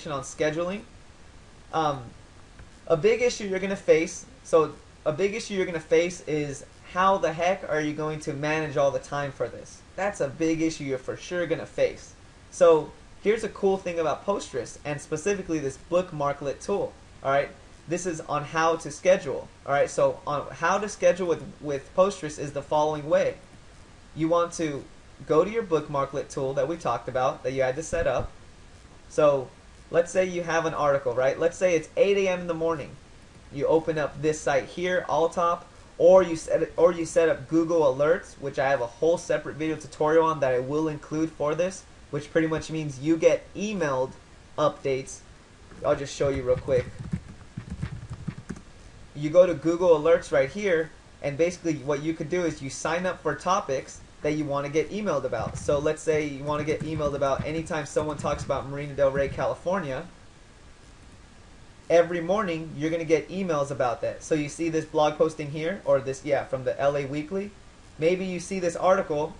on scheduling. A big issue you're going to face, is how the heck are you going to manage all the time for this? That's a big issue you're for sure going to face. So here's a cool thing about Posterous, and specifically this bookmarklet tool. All right, this is on how to schedule. All right, so on how to schedule with Posterous is the following way. You want to go to your bookmarklet tool that we talked about that you had to set up. So let's say you have an article, right? Let's say it's 8 a.m. in the morning. You open up this site here, Alltop, or you set up Google Alerts, which I have a whole separate video tutorial on that I will include for this, which pretty much means you get emailed updates. I'll just show you real quick. You go to Google Alerts right here, and basically what you could do is you sign up for topics that you want to get emailed about. So let's say you want to get emailed about anytime someone talks about Marina Del Rey, California. Every morning you're going to get emails about that. So you see this blog posting here, or this, from the LA Weekly. Maybe you see this article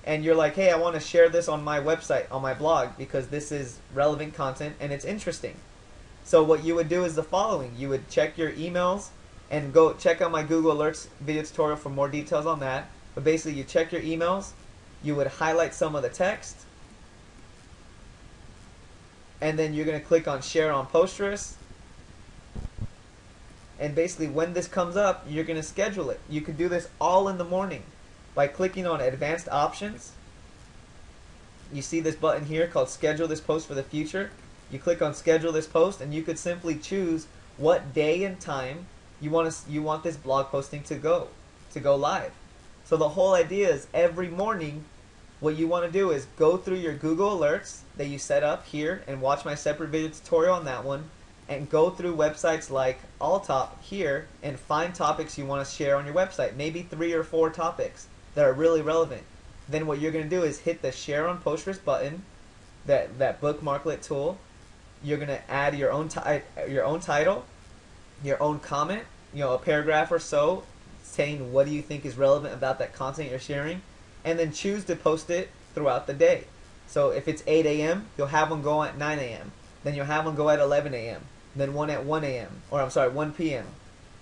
and you're like, hey, I want to share this on my website, on my blog, because this is relevant content and it's interesting. So what you would do is the following. You would check your emails and go check out my Google Alerts video tutorial for more details on that. But basically you check your emails, you would highlight some of the text, and then you're going to click on share on Posterous. And basically when this comes up, you're going to schedule it. You could do this all in the morning by clicking on advanced options. You see this button here called schedule this post for the future. You click on schedule this post, and you could simply choose what day and time you want this blog posting to go live. So the whole idea is every morning what you want to do is go through your Google Alerts that you set up here and watch my separate video tutorial on that one, and go through websites like Alltop here and find topics you want to share on your website, maybe 3 or 4 topics that are really relevant. Then what you're going to do is hit the share on Posterous button, that bookmarklet tool. You're going to add your own title, your own comment, a paragraph or so saying what do you think is relevant about that content you're sharing, and then choose to post it throughout the day. So if it's 8 a.m., you'll have one go at 9 a.m. Then you'll have one go at 11 a.m. Then one at 1 a.m. or 1 p.m.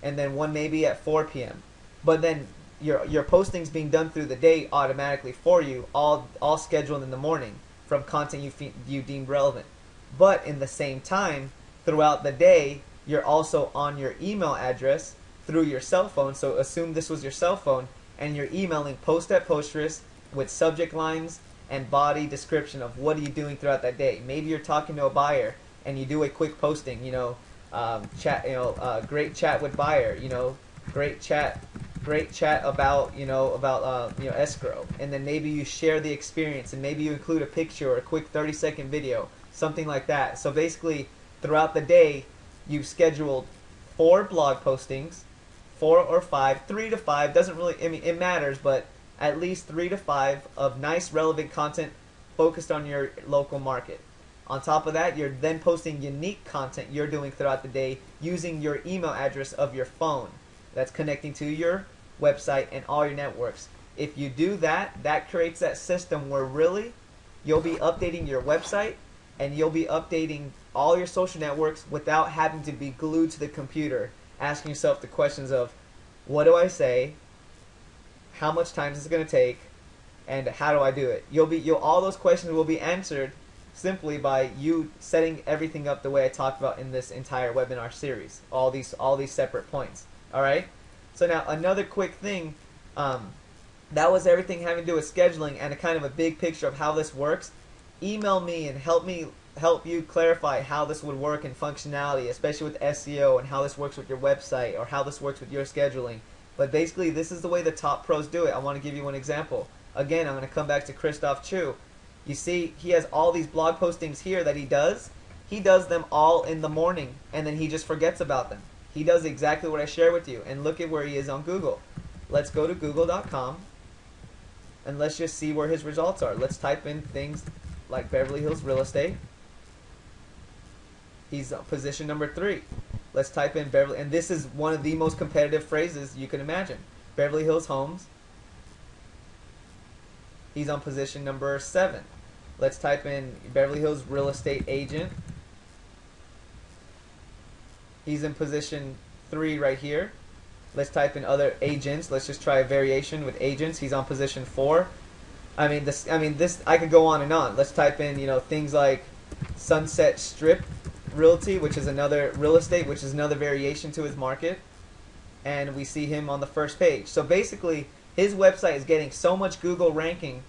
and then one maybe at 4 p.m. But then your posting's being done through the day automatically for you, all scheduled in the morning from content you deem relevant. But in the same time, throughout the day, you're also on your email address through your cell phone. So assume this was your cell phone, and you're emailing post at Posterous with subject lines and body description of what are you doing throughout that day. Maybe you're talking to a buyer and you do a quick posting, great chat with buyer, great chat about escrow, and then maybe you share the experience, and maybe you include a picture or a quick 30-second video, something like that. So basically throughout the day you've scheduled 4 blog postings, 4 or 5, 3 to 5, doesn't really, it matters, but at least 3 to 5 of nice relevant content focused on your local market. On top of that, you're then posting unique content you're doing throughout the day using your email address of your phone that's connecting to your website and all your networks. If you do that, that creates that system where really you'll be updating your website and you'll be updating all your social networks without having to be glued to the computer, asking yourself the questions of, what do I say, how much time is it going to take, and how do I do it? All those questions will be answered simply by you setting everything up the way I talked about in this entire webinar series. All these separate points. All right. So now another quick thing. That was everything having to do with scheduling and a kind of a big picture of how this works. Email me and help you clarify how this would work in functionality, especially with SEO, and how this works with your website or how this works with your scheduling. But basically, this is the way the top pros do it. I want to give you one example. Again, I'm going to come back to Christoph Chu. You see, he has all these blog postings here that he does. He does them all in the morning, and then he just forgets about them. He does exactly what I share with you. And look at where he is on Google. Let's go to google.com, and let's just see where his results are. Let's type in things like Beverly Hills real estate. He's on position number 3. Let's type in Beverly, and this is one of the most competitive phrases you can imagine. Beverly Hills homes. He's on position number 7. Let's type in Beverly Hills real estate agent. He's in position 3 right here. Let's type in other agents. Let's just try a variation with agents. He's on position 4. I mean this. I could go on and on. Let's type in things like Sunset Strip Realty, which is another real estate, which is another variation to his market, and we see him on the first page. So basically, his website is getting so much Google ranking,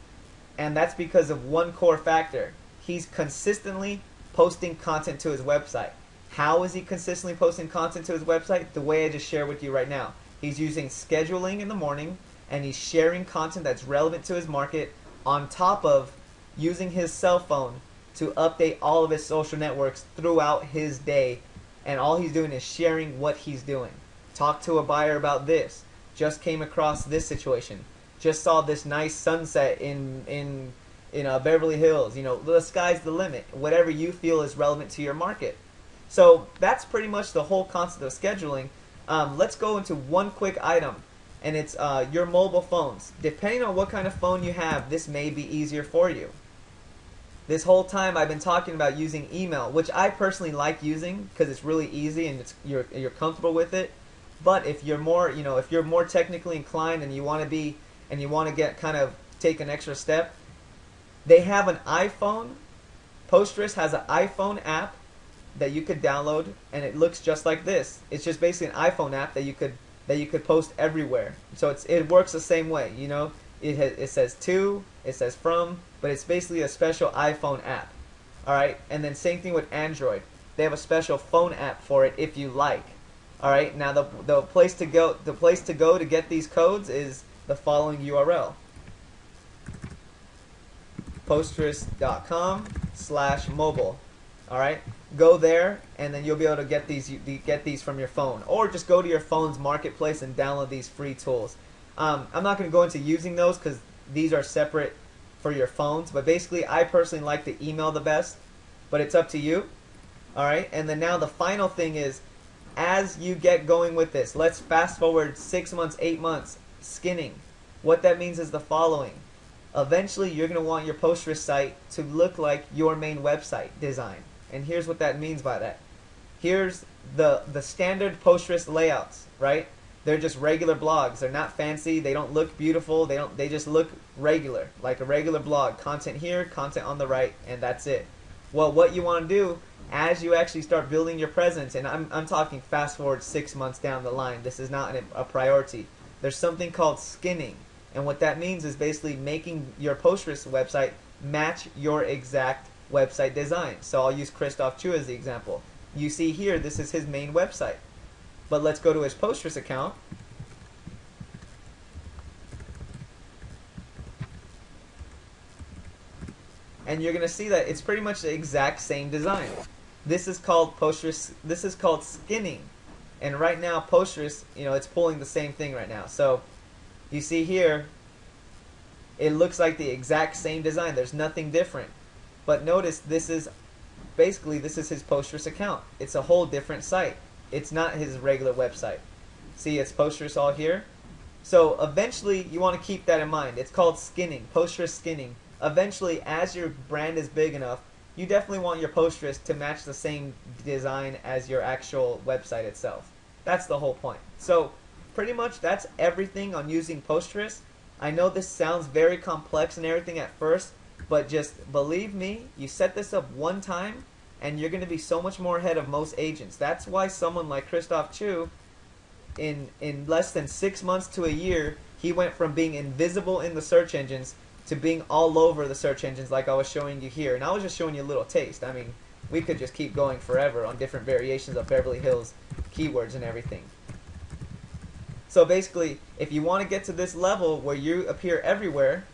and that's because of one core factor. He's consistently posting content to his website. How is he consistently posting content to his website? The way I just shared with you right now. He's using scheduling in the morning, and he's sharing content that's relevant to his market on top of using his cell phone to update all of his social networks throughout his day. And all he's doing is sharing what he's doing. Talk to a buyer about this. Just came across this situation. Just saw this nice sunset in Beverly Hills. The sky's the limit. Whatever you feel is relevant to your market. So that's pretty much the whole concept of scheduling. Let's go into one quick item, and it's your mobile phones. Depending on what kind of phone you have, this may be easier for you. This whole time I've been talking about using email, which I personally like using because it's really easy and you're comfortable with it. But if you're more if you're more technically inclined and you want to get take an extra step, they have an iPhone. Posterous has an iPhone app that you could download, and it looks just like this. It's just basically an iPhone app that you could post everywhere. So it works the same way. It says to, it says from, but it's basically a special iPhone app. All right, and then same thing with Android. They have a special phone app for it if you like. All right, now the place to go to get these codes is the following URL: posterous.com/mobile. All right, go there, and then you'll be able to get these from your phone, or just go to your phone's marketplace and download these free tools. I'm not going to go into using those because these are separate for your phones. But basically, I personally like the email the best, but it's up to you. All right, and then now the final thing is, as you get going with this, let's fast forward 6 months, 8 months, skinning. What that means is the following. Eventually, you're going to want your Posterous site to look like your main website design. And here's what that means by that. Here's the standard Posterous layouts, right? They're just regular blogs. They're not fancy. They don't look beautiful. They just look regular, like a regular blog. Content here, content on the right, and that's it. Well, what you want to do as you actually start building your presence, and I'm talking fast forward 6 months down the line. This is not a priority. There's something called skinning, and what that means is basically making your Posterous website match your exact website design. So I'll use Christoph Chu as the example. You see here, this is his main website. But let's go to his Posterous account. And you're going to see that it's pretty much the exact same design. This is called Posterous. This is called skinning. And right now, Posterous, it's pulling the same thing right now. So you see here, it looks like the exact same design. There's nothing different. But notice this is his Posterous account. It's a whole different site. It's not his regular website. See, it's Posterous all here. So eventually, you want to keep that in mind. It's called skinning, Posterous skinning. Eventually, as your brand is big enough, you definitely want your Posterous to match the same design as your actual website itself. That's the whole point. So pretty much that's everything on using Posterous. I know this sounds very complex and everything at first, but just believe me, you set this up one time, and you're going to be so much more ahead of most agents. That's why someone like Christoph Chu, in less than 6 months to a year, he went from being invisible in the search engines to being all over the search engines like I was showing you here. And I was just showing you a little taste. I mean, we could just keep going forever on different variations of Beverly Hills keywords and everything. So basically, if you want to get to this level where you appear everywhere,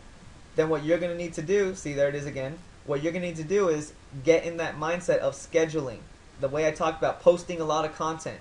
then what you're going to need to do, see, there it is again, what you're going to need to do is get in that mindset of scheduling. The way I talked about posting a lot of content,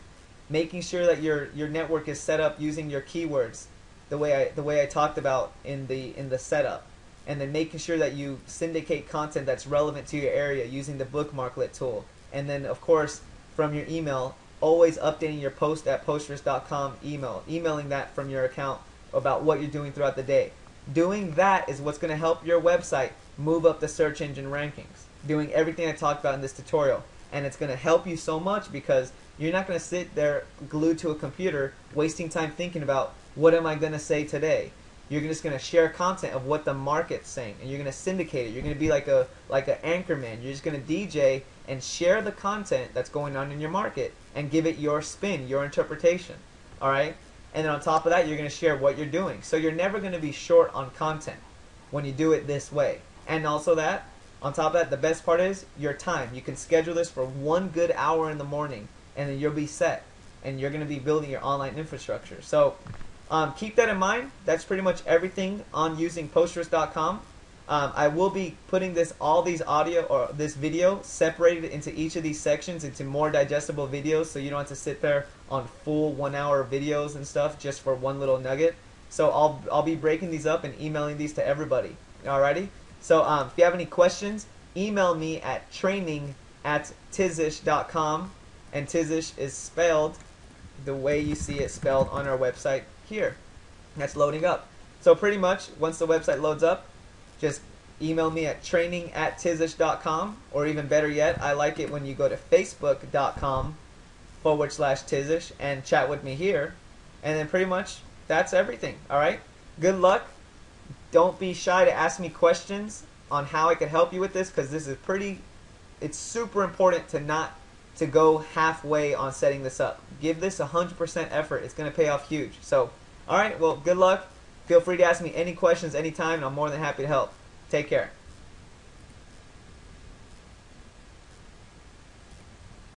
making sure that your network is set up using your keywords, the way I talked about in the setup, and then making sure that you syndicate content that's relevant to your area using the bookmarklet tool, and then of course from your email, always updating your post at posterous.com emailing that from your account about what you're doing throughout the day. Doing that is what's going to help your website move up the search engine rankings. Doing everything I talked about in this tutorial. and it's going to help you so much because you're not going to sit there glued to a computer wasting time thinking about what am I going to say today. You're just going to share content of what the market's saying, and you're going to syndicate it. You're going to be like an anchorman. You're just going to DJ and share the content that's going on in your market and give it your spin, your interpretation. All right? And then on top of that, you're going to share what you're doing. So you're never going to be short on content when you do it this way. And also that, on top of that, the best part is your time. You can schedule this for 1 good hour in the morning, and then you'll be set. And you're going to be building your online infrastructure. So keep that in mind. That's pretty much everything on using Posterous.com. I will be putting all these audio or this video separated into each of these sections into more digestible videos, so you don't have to sit there on full 1 hour videos and stuff just for one little nugget. So I'll be breaking these up and emailing these to everybody. Alrighty. So if you have any questions, email me at training@tizish.com, and Tizish is spelled the way you see it spelled on our website here. That's loading up. So pretty much once the website loads up, just email me at training@tizish.com, or even better yet, I like it when you go to facebook.com/Tizish and chat with me here. And then pretty much that's everything. All right. Good luck. Don't be shy to ask me questions on how I can help you with this, because this is it's super important to go halfway on setting this up. Give this 100% effort. It's going to pay off huge. So, all right. Well, good luck. Feel free to ask me any questions anytime, and I'm more than happy to help. Take care.